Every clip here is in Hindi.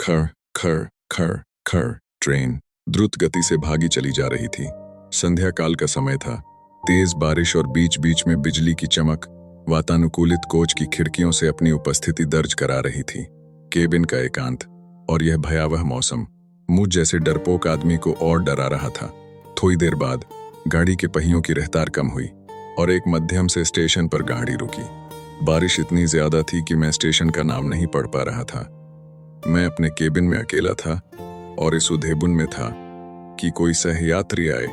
खड़ खड़ खड़ खड़। ट्रेन द्रुत गति से भागी चली जा रही थी। संध्या काल का समय था। तेज बारिश और बीच बीच में बिजली की चमक वातानुकूलित कोच की खिड़कियों से अपनी उपस्थिति दर्ज करा रही थी। केबिन का एकांत और यह भयावह मौसम मुझ जैसे डरपोक आदमी को और डरा रहा था। थोड़ी देर बाद गाड़ी के पहियों की रफ्तार कम हुई और एक मध्यम से स्टेशन पर गाड़ी रुकी। बारिश इतनी ज्यादा थी कि मैं स्टेशन का नाम नहीं पढ़ पा रहा था। मैं अपने केबिन में अकेला था और इस उधेबुन में था कि कोई सहयात्री आए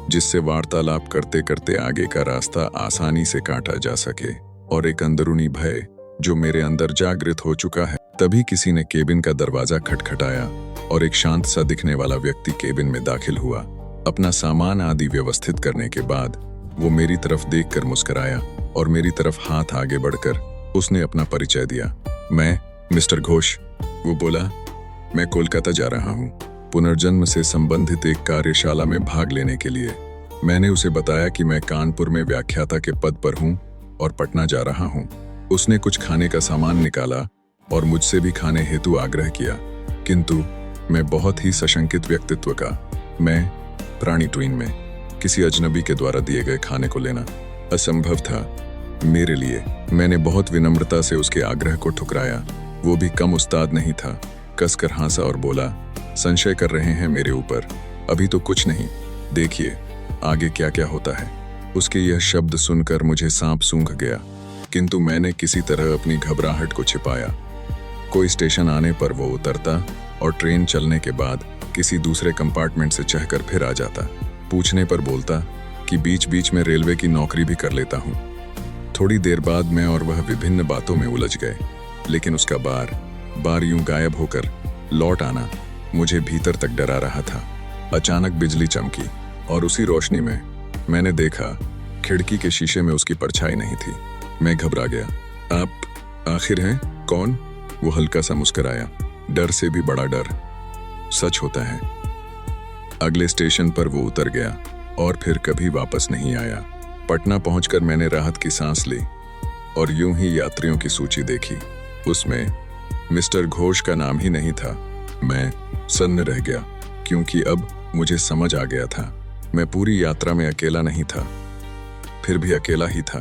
जिससे वार्तालाप करते करते आगे का रास्ता आसानी से काटा जा सके। और एक अंदरूनी भय जो मेरे अंदर जागृत हो चुका है। तभी किसी ने केबिन का दरवाजा खटखटाया और एक शांत सा दिखने वाला व्यक्ति केबिन में दाखिल हुआ। अपना सामान आदि व्यवस्थित करने के बाद वो मेरी तरफ देखकर मुस्कुराया और मेरी तरफ हाथ आगे बढ़कर उसने अपना परिचय दिया। मैं मिस्टर घोष। वो बोला, मैं कोलकाता जा रहा हूँ पुनर्जन्म से संबंधित एक कार्यशाला में भाग लेने के लिए। मैंने उसे बताया कि मैं कानपुर में व्याख्याता के पद पर हूँ और पटना जा रहा हूँ। उसने कुछ खाने का सामान निकाला और मुझसे भी खाने हेतु आग्रह किया, किंतु मैं बहुत ही सशंकित व्यक्तित्व का, मैं प्राणी ट्वीन में किसी अजनबी के द्वारा दिए गए खाने को लेना असंभव था मेरे लिए। मैंने बहुत विनम्रता से उसके आग्रह को ठुकराया। वो भी कम उस्ताद नहीं था। कसकर हंसा और बोला, संशय कर रहे हैं मेरे ऊपर? अभी तो कुछ नहीं, देखिए आगे क्या क्या होता है। उसके यह शब्द सुनकर मुझे सांप सूंघ गया, किंतु मैंने किसी तरह अपनी घबराहट को छिपाया। कोई स्टेशन आने पर वो उतरता और ट्रेन चलने के बाद किसी दूसरे कंपार्टमेंट से चढ़कर फिर आ जाता। पूछने पर बोलता कि बीच बीच में रेलवे की नौकरी भी कर लेता हूँ। थोड़ी देर बाद मैं और वह विभिन्न बातों में उलझ गए, लेकिन उसका बार बार यूं गायब होकर लौट आना मुझे भीतर तक डरा रहा था। अचानक बिजली चमकी और उसी रोशनी में मैंने देखा खिड़की के शीशे में उसकी परछाई नहीं थी। मैं घबरा गया। आप आखिर हैं कौन? वो हल्का सा मुस्कुराया। डर से भी बड़ा डर सच होता है। अगले स्टेशन पर वो उतर गया और फिर कभी वापस नहीं आया। पटना पहुंचकर मैंने राहत की सांस ली और यूं ही यात्रियों की सूची देखी। उसमें मिस्टर घोष का नाम ही नहीं था। मैं सन्न रह गया, क्योंकि अब मुझे समझ आ गया था मैं पूरी यात्रा में अकेला नहीं था, फिर भी अकेला ही था।